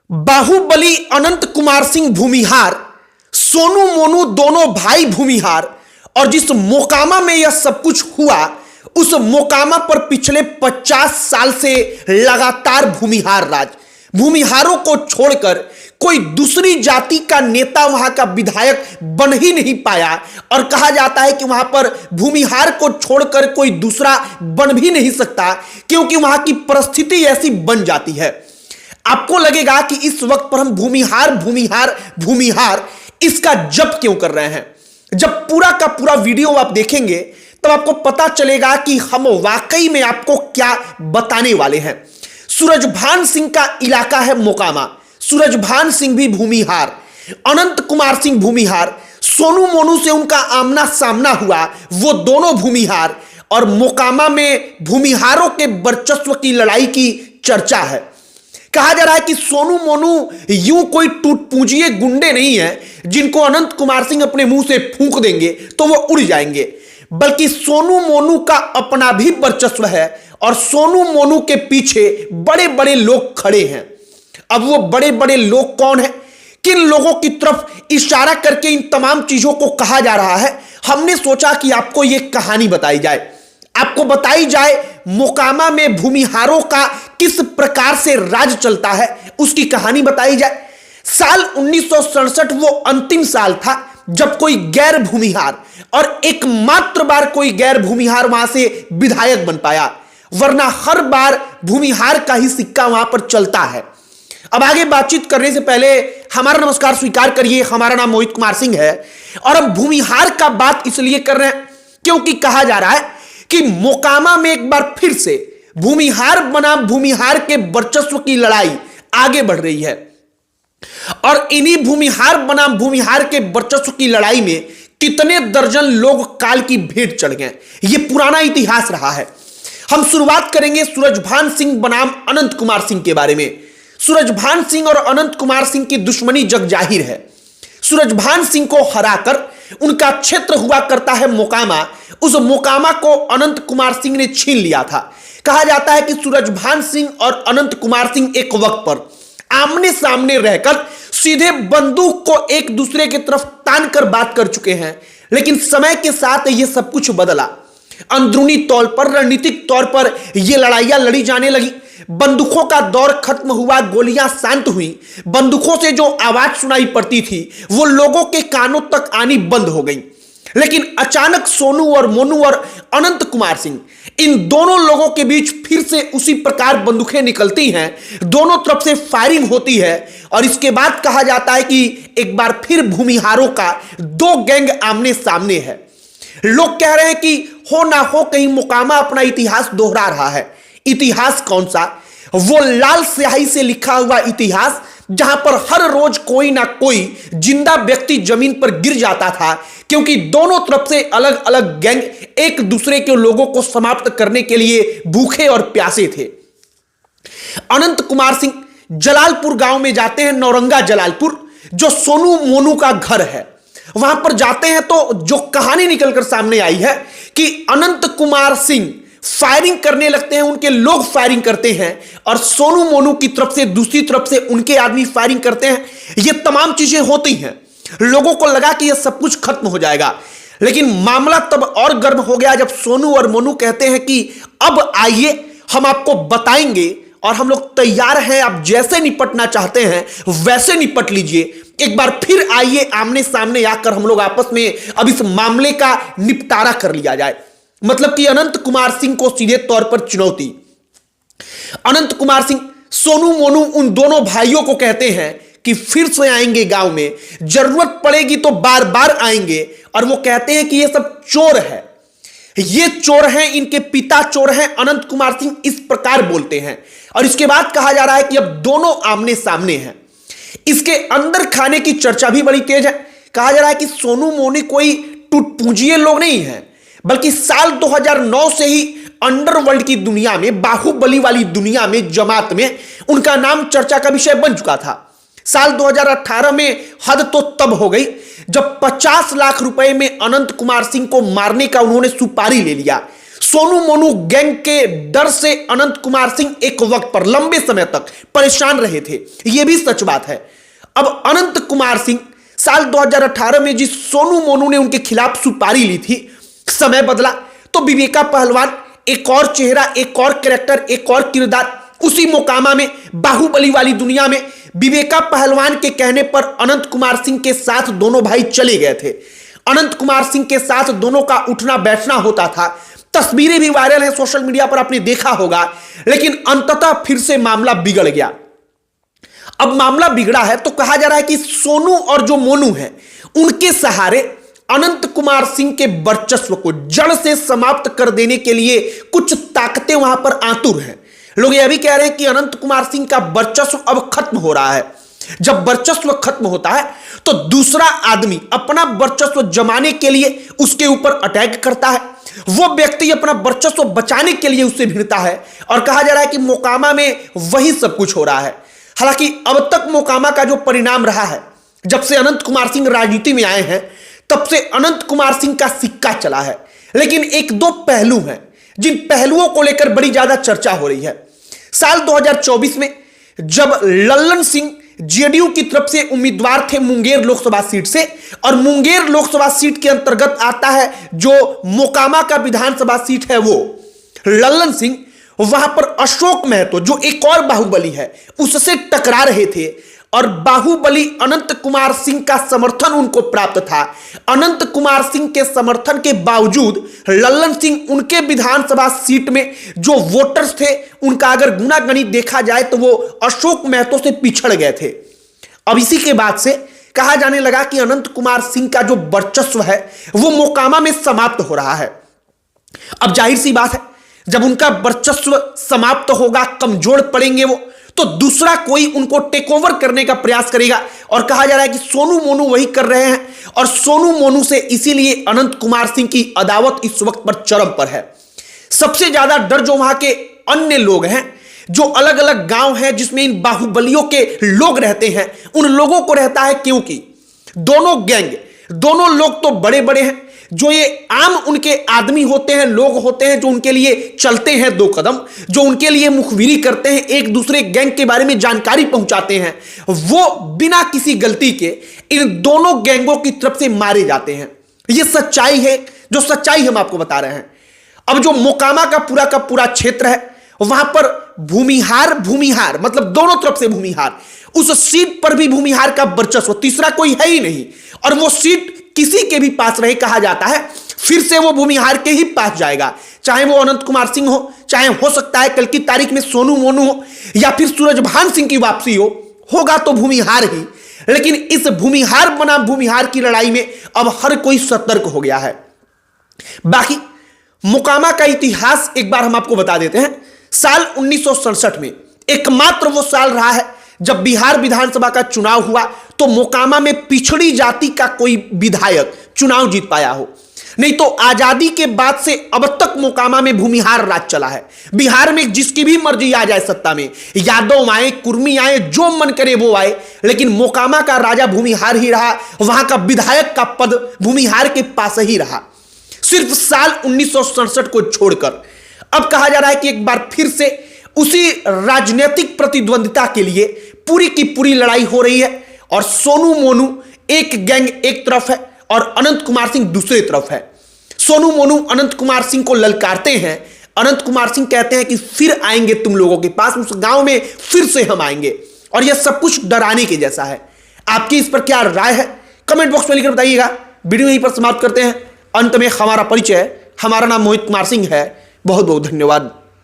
बाहुबली अनंत कुमार सिंह भूमिहार, सोनू मोनू दोनों भाई भूमिहार। और जिस मोकामा में यह सब कुछ हुआ, उस मोकामा पर पिछले 50 साल से लगातार भूमिहार राज। भूमिहारों को छोड़कर कोई दूसरी जाति का नेता वहां का विधायक बन ही नहीं पाया। और कहा जाता है कि वहां पर भूमिहार को छोड़कर कोई दूसरा बन भी नहीं सकता, क्योंकि वहां की परिस्थिति ऐसी बन जाती है। आपको लगेगा कि इस वक्त पर हम भूमिहार भूमिहार भूमिहार इसका जप क्यों कर रहे हैं। जब पूरा का पूरा वीडियो आप देखेंगे तब आपको पता चलेगा कि हम वाकई में आपको क्या बताने वाले हैं। सूरजभान सिंह का इलाका है मोकामा। सूरजभान सिंह भी भूमिहार, अनंत कुमार सिंह भूमिहार, सोनू मोनू से उनका आमना सामना हुआ, वो दोनों भूमिहार। और मोकामा में भूमिहारों के वर्चस्व की लड़ाई की चर्चा है। कहा जा रहा है कि सोनू मोनू यूं कोई टूट पूंजिए गुंडे नहीं है जिनको अनंत कुमार सिंह अपने मुंह से फूंक देंगे तो वो उड़ जाएंगे, बल्कि सोनू मोनू का अपना भी वर्चस्व है और सोनू मोनू के पीछे बड़े बड़े लोग खड़े हैं। अब वो बड़े बड़े लोग कौन है, किन लोगों की तरफ इशारा करके इन तमाम चीजों को कहा जा रहा है, हमने सोचा कि आपको यह कहानी बताई जाए, आपको बताई जाए मोकामा में भूमिहारों का किस प्रकार से राज चलता है, उसकी कहानी बताई जाए। साल 1967 वो अंतिम साल था जब कोई गैर भूमिहार और एकमात्र बार कोई गैर भूमिहार वहां से विधायक बन पाया, वरना हर बार भूमिहार का ही सिक्का वहां पर चलता है। अब आगे बातचीत करने से पहले हमारा नमस्कार स्वीकार करिए। हमारा नाम मोहित कुमार सिंह है और हम भूमिहार का बात इसलिए कर रहे हैं क्योंकि कहा जा रहा है कि मोकामा में एक बार फिर से भूमिहार बनाम भूमिहार के वर्चस्व की लड़ाई आगे बढ़ रही है। और इन्हीं भूमिहार बनाम भूमिहार के वर्चस्व की लड़ाई में कितने दर्जन लोग काल की भेंट चढ़ गए, यह पुराना इतिहास रहा है। हम शुरुआत करेंगे सूरजभान सिंह बनाम अनंत कुमार सिंह के बारे में। सूरजभान सिंह और अनंत कुमार सिंह की दुश्मनी जग जाहिर है। सूरजभान सिंह को हराकर उनका क्षेत्र हुआ करता है मोकामा, उस मोकामा को अनंत कुमार सिंह ने छीन लिया था। कहा जाता है कि सूरजभान सिंह और अनंत कुमार सिंह एक वक्त पर आमने सामने रहकर सीधे बंदूक को एक दूसरे की तरफ तान कर बात कर चुके हैं, लेकिन समय के साथ यह सब कुछ बदला। अंदरूनी तौर पर, रणनीतिक तौर पर यह लड़ाइयां लड़ी जाने लगी। बंदूकों का दौर खत्म हुआ, गोलियां शांत हुई। बंदूकों से जो आवाज सुनाई पड़ती थी वो लोगों के कानों तक आनी बंद हो गई। लेकिन अचानक सोनू और मोनू और अनंत कुमार सिंह, इन दोनों लोगों के बीच फिर से उसी प्रकार बंदूकें निकलती हैं, दोनों तरफ से फायरिंग होती है। और इसके बाद कहा जाता है कि एक बार फिर भूमिहारों का दो गैंग आमने सामने है। लोग कह रहे हैं कि हो ना हो कहीं मोकामा अपना इतिहास दोहरा रहा है। इतिहास कौन सा? वो लाल स्याही से लिखा हुआ इतिहास जहां पर हर रोज कोई ना कोई जिंदा व्यक्ति जमीन पर गिर जाता था, क्योंकि दोनों तरफ से अलग अलग गैंग एक दूसरे के लोगों को समाप्त करने के लिए भूखे और प्यासे थे। अनंत कुमार सिंह जलालपुर गांव में जाते हैं, नौरंगा जलालपुर, जो सोनू मोनू का घर है। वहां पर जाते हैं तो जो कहानी निकलकर सामने आई है कि अनंत कुमार सिंह फायरिंग करने लगते हैं, उनके लोग फायरिंग करते हैं और सोनू मोनू की तरफ से दूसरी तरफ से उनके आदमी फायरिंग करते हैं। ये तमाम चीजें होती हैं। लोगों को लगा कि यह सब कुछ खत्म हो जाएगा, लेकिन मामला तब और गर्म हो गया जब सोनू और मोनू कहते हैं कि अब आइए, हम आपको बताएंगे और हम लोग तैयार हैं, आप जैसे निपटना चाहते हैं वैसे निपट लीजिए। एक बार फिर आइए, आमने सामने आकर हम लोग आपस में अब इस मामले का निपटारा कर लिया जाए। मतलब कि अनंत कुमार सिंह को सीधे तौर पर चुनौती। अनंत कुमार सिंह, सोनू मोनू उन दोनों भाइयों को कहते हैं कि फिर से आएंगे गांव में, जरूरत पड़ेगी तो बार बार आएंगे। और वो कहते हैं कि ये सब चोर है, ये चोर हैं, इनके पिता चोर हैं। अनंत कुमार सिंह इस प्रकार बोलते हैं। और इसके बाद कहा जा रहा है कि अब दोनों आमने सामने हैं। इसके अंदर खाने की चर्चा भी बड़ी तेज है। कहा जा रहा है कि सोनू मोनू कोई टूटपूंजिए लोग नहीं है, बल्कि साल 2009 से ही अंडरवर्ल्ड की दुनिया में, बाहुबली वाली दुनिया में, जमात में उनका नाम चर्चा का विषय बन चुका था। साल 2018 में हद तो तब हो गई जब 50 लाख रुपए में अनंत कुमार सिंह को मारने का उन्होंने सुपारी ले लिया। सोनू मोनू गैंग के डर से अनंत कुमार सिंह एक वक्त पर लंबे समय तक परेशान रहे थे, यह भी सच बात है। अब अनंत कुमार सिंह साल 2018 में जिस सोनू मोनू ने उनके खिलाफ सुपारी ली थी, समय बदला तो विवेका पहलवान एक और चेहरा, एक और कैरेक्टर, एक और किरदार, उसी मोकामा में बाहुबली वाली दुनिया में विवेका पहलवान के कहने पर अनंत कुमार सिंह के साथ दोनों भाई चले गए थे। अनंत कुमार सिंह के साथ दोनों का उठना बैठना होता था, तस्वीरें भी वायरल हैं सोशल मीडिया पर, आपने देखा होगा। लेकिन अंततः फिर से मामला बिगड़ गया। अब मामला बिगड़ा है तो कहा जा रहा है कि सोनू और जो मोनू है उनके सहारे अनंत कुमार सिंह के वर्चस्व को जड़ से समाप्त कर देने के लिए कुछ ताकतें वहां पर आतुर हैं। लोग यह भी कह रहे हैं कि अनंत कुमार सिंह का वर्चस्व अब खत्म हो रहा है। जब वर्चस्व खत्म होता है तो दूसरा आदमी अपना वर्चस्व जमाने के लिए उसके ऊपर अटैक करता है, वो व्यक्ति अपना वर्चस्व बचाने के लिए उससे भिड़ता है, और कहा जा रहा है कि मोकामा में वही सब कुछ हो रहा है। हालांकि अब तक मोकामा का जो परिणाम रहा है, जब से अनंत कुमार सिंह राजनीति में आए हैं तब से अनंत कुमार सिंह का सिक्का चला है। लेकिन एक दो पहलू हैं जिन पहलुओं को लेकर बड़ी ज्यादा चर्चा हो रही है। साल 2024 में जब लल्लन सिंह जेडीयू की तरफ से उम्मीदवार थे मुंगेर लोकसभा सीट से, और मुंगेर लोकसभा सीट के अंतर्गत आता है जो मोकामा का विधानसभा सीट है, वो लल्लन सिंह वहां पर अशोक महतो जो एक और बाहुबली है उससे टकरा रहे थे, और बाहुबली अनंत कुमार सिंह का समर्थन उनको प्राप्त था। अनंत कुमार सिंह के समर्थन के बावजूद लल्लन सिंह उनके विधानसभा सीट में जो वोटर्स थे उनका अगर गुणागणित देखा जाए तो वो अशोक महतो से पिछड़ गए थे। अब इसी के बाद से कहा जाने लगा कि अनंत कुमार सिंह का जो वर्चस्व है वो मोकामा में समाप्त हो रहा है। अब जाहिर सी बात है, जब उनका वर्चस्व समाप्त होगा, कमजोर पड़ेंगे वो, तो दूसरा कोई उनको टेक ओवर करने का प्रयास करेगा। और कहा जा रहा है कि सोनू मोनू वही कर रहे हैं, और सोनू मोनू से इसीलिए अनंत कुमार सिंह की अदावत इस वक्त पर चरम पर है। सबसे ज्यादा डर जो वहां के अन्य लोग हैं, जो अलग अलग गांव हैं जिसमें इन बाहुबलियों के लोग रहते हैं, उन लोगों को रहता है, क्योंकि दोनों गैंग, दोनों लोग तो बड़े बड़े हैं, जो ये आम उनके आदमी होते हैं, लोग होते हैं जो उनके लिए चलते हैं दो कदम, जो उनके लिए मुखबिरी करते हैं, एक दूसरे गैंग के बारे में जानकारी पहुंचाते हैं, वो बिना किसी गलती के इन दोनों गैंगों की तरफ से मारे जाते हैं। ये सच्चाई है, जो सच्चाई हम आपको बता रहे हैं। अब जो मोकामा का पूरा क्षेत्र है, वहां पर भूमिहार मतलब दोनों तरफ से भूमिहार, उस सीट पर भी भूमिहार का वर्चस्व, तीसरा कोई है ही नहीं, और वो सीट किसी के भी पास रहे, कहा जाता है फिर से वो भूमिहार के ही पास जाएगा, चाहे वो अनंत कुमार सिंह हो, चाहे हो सकता है कल की तारीख में सोनू मोनू हो, या फिर सूरजभान सिंह की वापसी हो, होगा तो भूमिहार ही। लेकिन इस भूमिहार बनाम भूमिहार की लड़ाई में अब हर कोई सतर्क हो गया है। बाकी मोकामा का इतिहास एक बार हम आपको बता देते हैं। साल 1967 में एकमात्र वो साल रहा है जब बिहार विधानसभा का चुनाव हुआ तो मोकामा में पिछड़ी जाति का कोई विधायक चुनाव जीत पाया हो। नहीं तो आजादी के बाद से अब तक मोकामा में भूमिहार राज चला है। बिहार में जिसकी भी मर्जी आ जाए सत्ता में, यादव आए, कुर्मी आए, जो मन करे वो आए, लेकिन मोकामा का राजा भूमिहार ही रहा, वहां का विधायक का पद भूमिहार के पास ही रहा, सिर्फ साल 1967 को छोड़कर। अब कहा जा रहा है कि एक बार फिर से उसी राजनीतिक प्रतिद्वंदिता के लिए पूरी की पूरी लड़ाई हो रही है, और सोनू मोनू एक गैंग एक तरफ है और अनंत कुमार सिंह दूसरी तरफ है। सोनू मोनू अनंत कुमार सिंह को ललकारते हैं, अनंत कुमार सिंह कहते हैं कि फिर आएंगे तुम लोगों के पास, उस गांव में फिर से हम आएंगे, और यह सब कुछ डराने के जैसा है। आपकी इस पर क्या राय है, कमेंट बॉक्स में लिखकर बताइएगा। वीडियो यहीं पर समाप्त करते हैं। अंत में हमारा परिचय, हमारा नाम मोहित कुमार सिंह है। बहुत बहुत धन्यवाद।